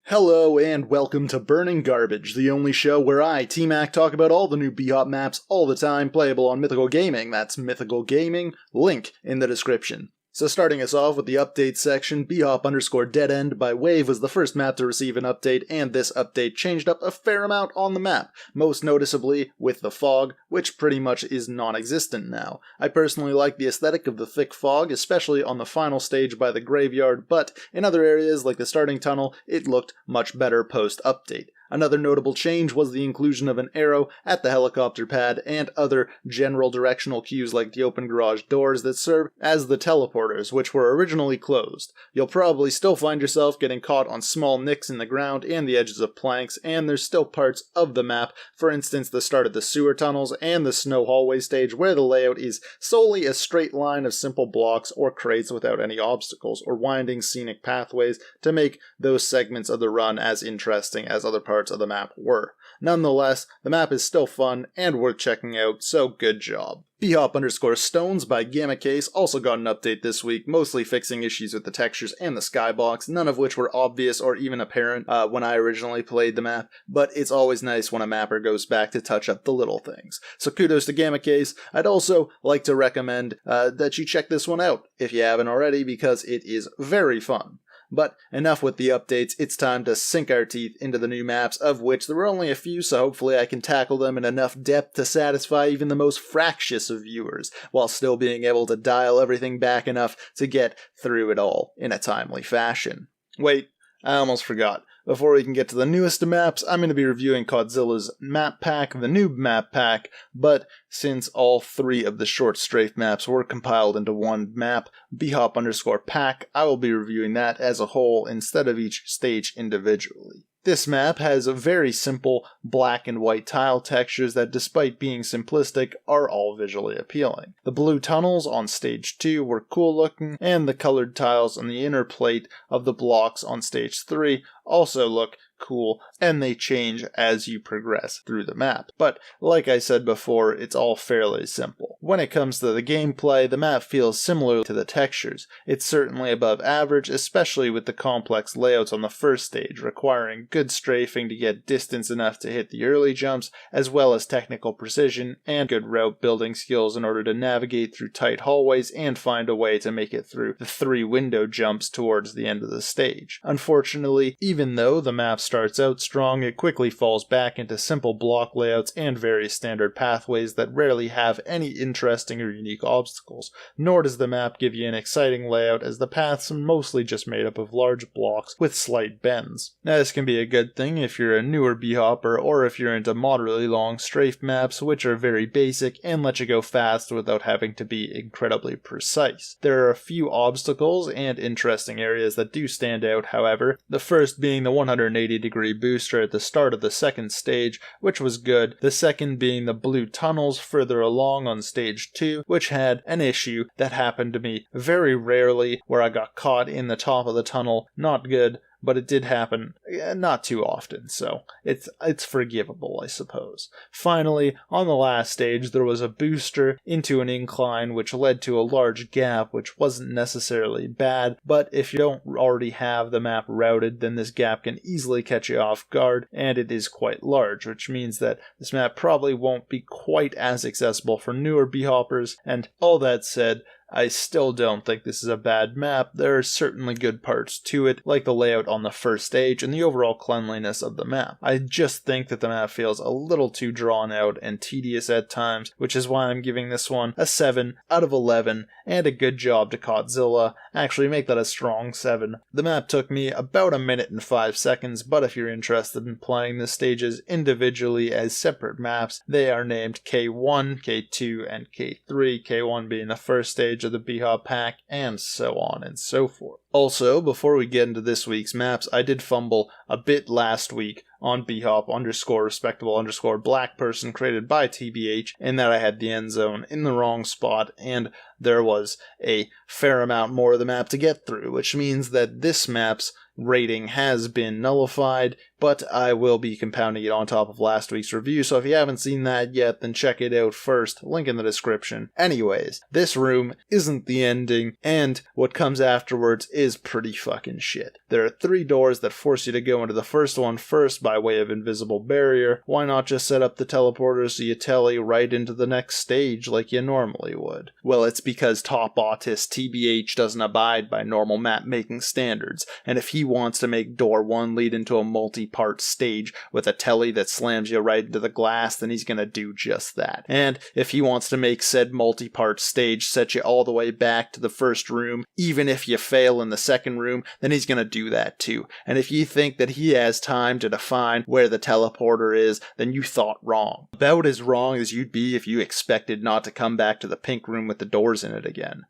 Hello and welcome to Burning Garbage, the only show where I, TMac, talk about all the new Bhop maps all the time, playable on Mythical Gaming. That's Mythical Gaming, link in the description. So starting us off with the update section, Bhop_Dead End by Wave was the first map to receive an update, and this update changed up a fair amount on the map, most noticeably with the fog, which pretty much is non-existent now. I personally like the aesthetic of the thick fog, especially on the final stage by the graveyard, but in other areas like the starting tunnel, it looked much better post-update. Another notable change was the inclusion of an arrow at the helicopter pad and other general directional cues like the open garage doors that serve as the teleporters, which were originally closed. You'll probably still find yourself getting caught on small nicks in the ground and the edges of planks, and there's still parts of the map, for instance the start of the sewer tunnels and the snow hallway stage, where the layout is solely a straight line of simple blocks or crates without any obstacles or winding scenic pathways to make those segments of the run as interesting as other parts of the map were. Nonetheless, the map is still fun and worth checking out, so good job. Bhop_Stones by Gamebanana also got an update this week, mostly fixing issues with the textures and the skybox, none of which were obvious or even apparent when I originally played the map, but it's always nice when a mapper goes back to touch up the little things. So kudos to Gamebanana. I'd also like to recommend that you check this one out if you haven't already, because it is very fun. But enough with the updates, it's time to sink our teeth into the new maps, of which there were only a few, so hopefully I can tackle them in enough depth to satisfy even the most fractious of viewers, while still being able to dial everything back enough to get through it all in a timely fashion. Wait, I almost forgot. Before we can get to the newest of maps, I'm going to be reviewing Godzilla's map pack, the new map pack, but since all three of the short strafe maps were compiled into one map, Bhop_pack, I will be reviewing that as a whole instead of each stage individually. This map has a very simple black and white tile textures that, despite being simplistic, are all visually appealing. The blue tunnels on stage 2 were cool looking, and the colored tiles on the inner plate of the blocks on stage 3 also look cool, and they change as you progress through the map. But like I said before, it's all fairly simple. When it comes to the gameplay, the map feels similar to the textures. It's certainly above average, especially with the complex layouts on the first stage, requiring good strafing to get distance enough to hit the early jumps, as well as technical precision and good route building skills in order to navigate through tight hallways and find a way to make it through the 3 window jumps towards the end of the stage. Unfortunately, even though the map starts out strong, it quickly falls back into simple block layouts and very standard pathways that rarely have any interesting or unique obstacles, nor does the map give you an exciting layout, as the paths are mostly just made up of large blocks with slight bends. Now, this can be a good thing if you're a newer bhopper, or if you're into moderately long strafe maps, which are very basic and let you go fast without having to be incredibly precise. There are a few obstacles and interesting areas that do stand out, however, the first being the 180-degree booster at the start of the second stage, which was good, the second being the blue tunnels further along on stage 2, which had an issue that happened to me very rarely, where I got caught in the top of the tunnel. Not good, but it did happen not too often, so it's forgivable, I suppose. Finally, on the last stage, there was a booster into an incline which led to a large gap, which wasn't necessarily bad, but if you don't already have the map routed, then this gap can easily catch you off guard, and it is quite large, which means that this map probably won't be quite as accessible for newer bhoppers, and all that said, I still don't think this is a bad map. There are certainly good parts to it, like the layout on the first stage and the overall cleanliness of the map. I just think that the map feels a little too drawn out and tedious at times, which is why I'm giving this one a 7 out of 11, and a good job to Godzilla. Actually, make that a strong 7. The map took me about a minute and 5 seconds, but if you're interested in playing the stages individually as separate maps, they are named K1, K2, and K3, K1 being the first stage of the Bhop pack, and so on and so forth. Also, before we get into this week's maps, I did fumble a bit last week on Bhop_respectable_black person created by TBH, in that I had the end zone in the wrong spot, and there was a fair amount more of the map to get through, which means that this map's rating has been nullified, but I will be compounding it on top of last week's review, so if you haven't seen that yet, then check it out first, link in the description. Anyways, this room isn't the ending, and what comes afterwards is pretty fucking shit. There are 3 doors that force you to go into the first one first by way of invisible barrier. Why not just set up the teleporter so you tele right into the next stage like you normally would? Well, it's because top autist TBH doesn't abide by normal map making standards, and if he wants to make door 1 lead into a multi-part stage with a telly that slams you right into the glass, then he's gonna do just that. And if he wants to make said multi-part stage set you all the way back to the first room, even if you fail in the second room, then he's gonna do that too. And if you think that he has time to define where the teleporter is, then you thought wrong. About as wrong as you'd be if you expected not to come back to the pink room with the doors in it again.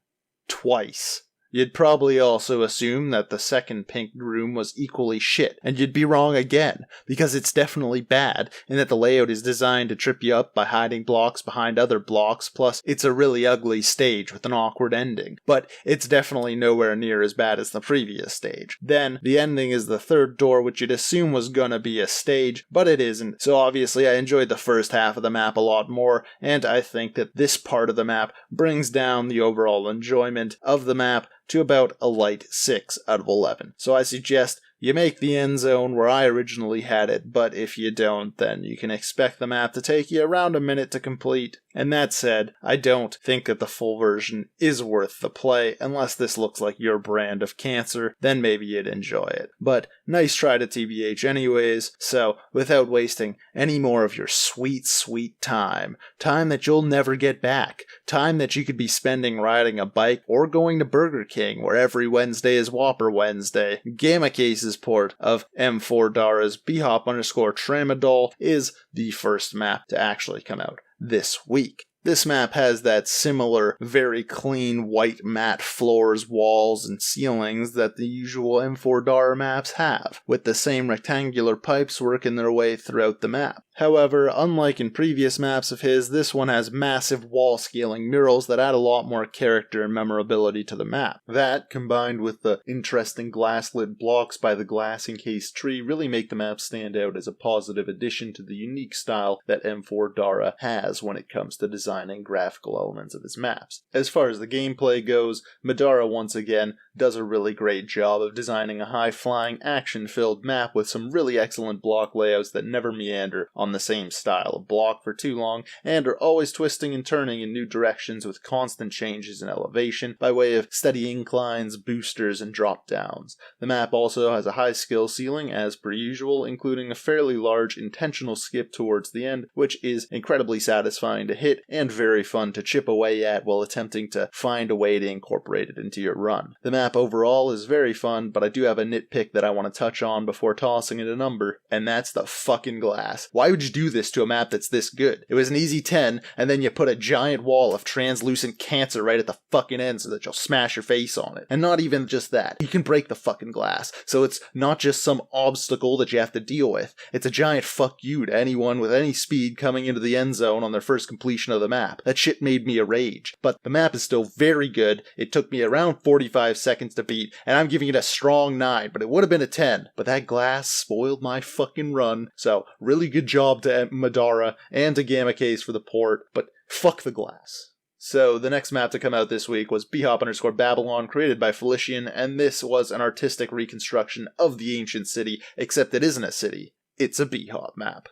Twice. You'd probably also assume that the second pink room was equally shit, and you'd be wrong again, because it's definitely bad, in that the layout is designed to trip you up by hiding blocks behind other blocks, plus it's a really ugly stage with an awkward ending, but it's definitely nowhere near as bad as the previous stage. Then, the ending is the third door, which you'd assume was gonna be a stage, but it isn't, so obviously I enjoyed the first half of the map a lot more, and I think that this part of the map brings down the overall enjoyment of the map to about a light 6 out of 11. So I suggest you make the end zone where I originally had it, but if you don't, then you can expect the map to take you around a minute to complete. And that said, I don't think that the full version is worth the play, unless this looks like your brand of cancer, then maybe you'd enjoy it. But nice try to TBH anyways, so without wasting any more of your sweet, sweet time that you'll never get back, time that you could be spending riding a bike or going to Burger King, where every Wednesday is Whopper Wednesday, Gamecase's port of M4 Dara's Bhop_Tramadol is the first map to actually come out this week. This map has that similar, very clean, white matte floors, walls, and ceilings that the usual M4 Dara maps have, with the same rectangular pipes working their way throughout the map. However, unlike in previous maps of his, this one has massive wall scaling murals that add a lot more character and memorability to the map. That, combined with the interesting glass-lit blocks by the glass-encased tree, really make the map stand out as a positive addition to the unique style that M4 Dara has when it comes to designing graphical elements of his maps. As far as the gameplay goes, Madara once again does a really great job of designing a high-flying, action-filled map with some really excellent block layouts that never meander on the same style of block for too long, and are always twisting and turning in new directions with constant changes in elevation by way of steady inclines, boosters, and drop-downs. The map also has a high skill ceiling as per usual, including a fairly large intentional skip towards the end, which is incredibly satisfying to hit and very fun to chip away at while attempting to find a way to incorporate it into your run. The map overall is very fun, but I do have a nitpick that I want to touch on before tossing it a number, and that's the fucking glass. Why would you do this to a map that's this good? It was an easy 10, and then you put a giant wall of translucent cancer right at the fucking end so that you'll smash your face on it. And not even just that, you can break the fucking glass, so it's not just some obstacle that you have to deal with. It's a giant fuck you to anyone with any speed coming into the end zone on their first completion of the map. That shit made me a rage. But the map is still very good. It took me around 45 seconds to beat, and I'm giving it a strong 9, but it would have been a 10. But that glass spoiled my fucking run, so really good job to Madara and to Gamecaise for the port, but fuck the glass. So, the next map to come out this week was Bhop_Babylon, created by Felician, and this was an artistic reconstruction of the ancient city, except it isn't a city, it's a Bhop map.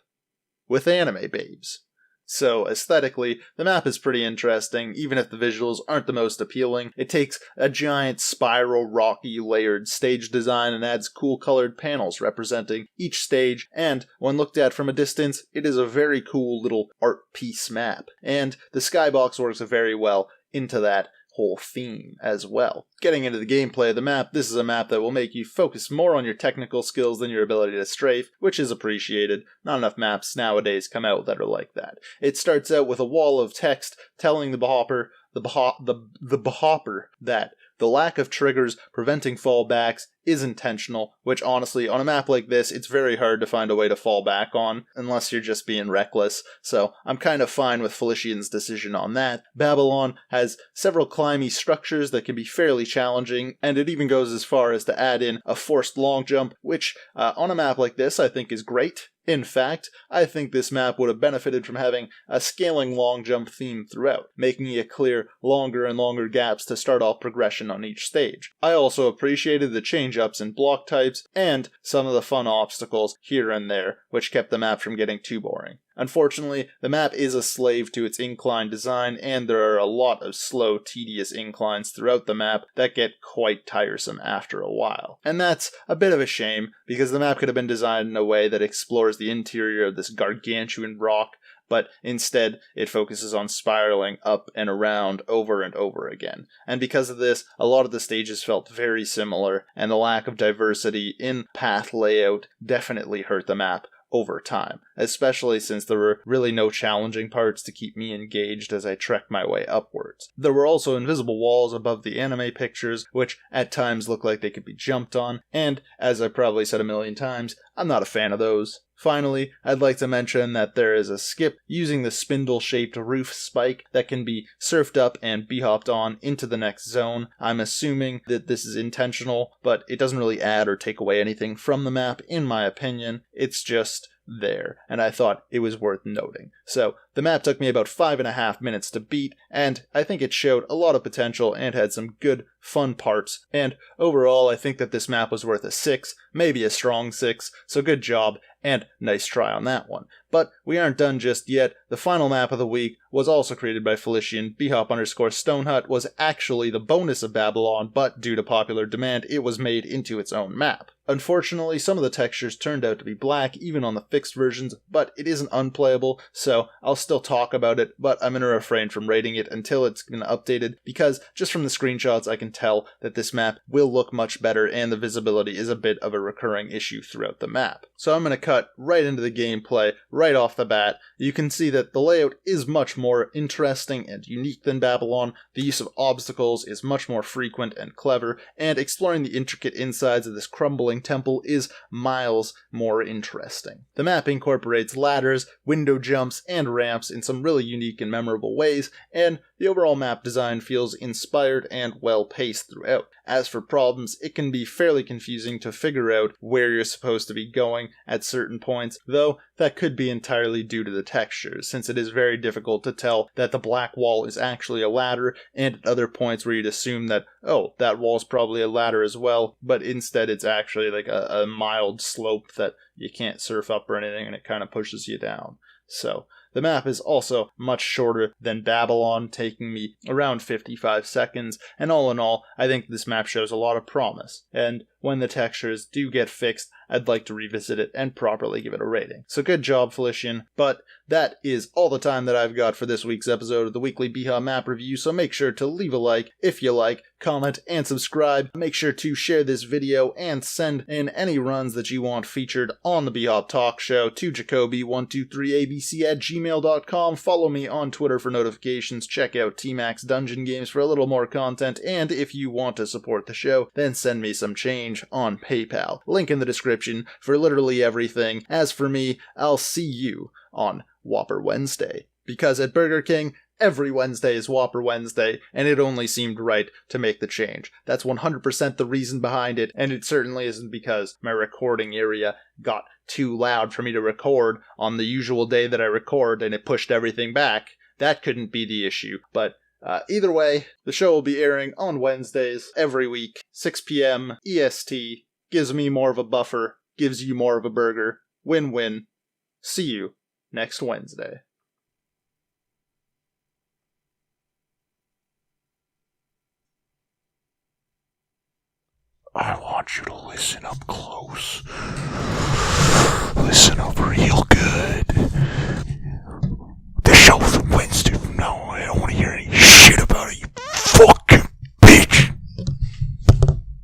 With anime babes. So, aesthetically, the map is pretty interesting, even if the visuals aren't the most appealing. It takes a giant spiral, rocky, layered stage design and adds cool colored panels representing each stage, and when looked at from a distance, it is a very cool little art piece map. And the skybox works very well into that whole theme as well. Getting into the gameplay of the map, this is a map that will make you focus more on your technical skills than your ability to strafe, which is appreciated. Not enough maps nowadays come out that are like that. It starts out with a wall of text telling the Bhopper that the lack of triggers preventing fallbacks is intentional, which honestly, on a map like this, it's very hard to find a way to fall back on, unless you're just being reckless, so I'm kind of fine with Felician's decision on that. Babylon has several climby structures that can be fairly challenging, and it even goes as far as to add in a forced long jump, which, on a map like this, I think is great. In fact, I think this map would have benefited from having a scaling long jump theme throughout, making it clear longer and longer gaps to start off progression on each stage. I also appreciated the change-ups in block types and some of the fun obstacles here and there, which kept the map from getting too boring. Unfortunately, the map is a slave to its incline design, and there are a lot of slow, tedious inclines throughout the map that get quite tiresome after a while. And that's a bit of a shame, because the map could have been designed in a way that explores the interior of this gargantuan rock, but instead it focuses on spiraling up and around over and over again. And because of this, a lot of the stages felt very similar, and the lack of diversity in path layout definitely hurt the map over time, especially since there were really no challenging parts to keep me engaged as I trekked my way upwards. There were also invisible walls above the anime pictures, which at times looked like they could be jumped on, and, as I probably said a million times, I'm not a fan of those. Finally, I'd like to mention that there is a skip using the spindle-shaped roof spike that can be surfed up and be-hopped on into the next zone. I'm assuming that this is intentional, but it doesn't really add or take away anything from the map, in my opinion. It's just there, and I thought it was worth noting. So, the map took me about 5.5 minutes to beat, and I think it showed a lot of potential and had some good, fun parts, and overall I think that this map was worth a 6, maybe a strong 6, so good job, and nice try on that one. But we aren't done just yet. The final map of the week was also created by Felician. Bhop_Stonehut was actually the bonus of Babylon, but due to popular demand, it was made into its own map. Unfortunately, some of the textures turned out to be black, even on the fixed versions, but it isn't unplayable, so I'll still talk about it, but I'm going to refrain from rating it until it's been updated, because just from the screenshots I can tell that this map will look much better, and the visibility is a bit of a recurring issue throughout the map. So I'm going to cut right into the gameplay, right off the bat. You can see that the layout is much more interesting and unique than Babylon, the use of obstacles is much more frequent and clever, and exploring the intricate insides of this crumbling temple is miles more interesting. The map incorporates ladders, window jumps, and ramps in some really unique and memorable ways, and the overall map design feels inspired and well-paced throughout. As for problems, it can be fairly confusing to figure out where you're supposed to be going at certain points, though that could be entirely due to the textures, since it is very difficult to tell that the black wall is actually a ladder, and at other points where you'd assume that, oh, that wall's probably a ladder as well, but instead it's actually like a mild slope that you can't surf up or anything, and it kind of pushes you down. So, the map is also much shorter than Babylon, taking me around 55 seconds, and all in all, I think this map shows a lot of promise, and when the textures do get fixed, I'd like to revisit it and properly give it a rating. So good job, Felician, but that is all the time that I've got for this week's episode of the weekly Bhop map review, so make sure to leave a like if you like, comment, and subscribe. Make sure to share this video and send in any runs that you want featured on the Bhop Talk Show to jacoby123abc@gmail.com. Follow me on Twitter for notifications, check out TMacDaGoon games for a little more content, and if you want to support the show, then send me some change on PayPal. Link in the description for literally everything. As for me, I'll see you on Whopper Wednesday. Because at Burger King, every Wednesday is Whopper Wednesday, and it only seemed right to make the change. That's 100% the reason behind it, and it certainly isn't because my recording area got too loud for me to record on the usual day that I record and it pushed everything back. That couldn't be the issue, but either way, the show will be airing on Wednesdays every week, 6 p.m. EST. Gives me more of a buffer, gives you more of a burger. Win-win. See you next Wednesday. I want you to listen up close.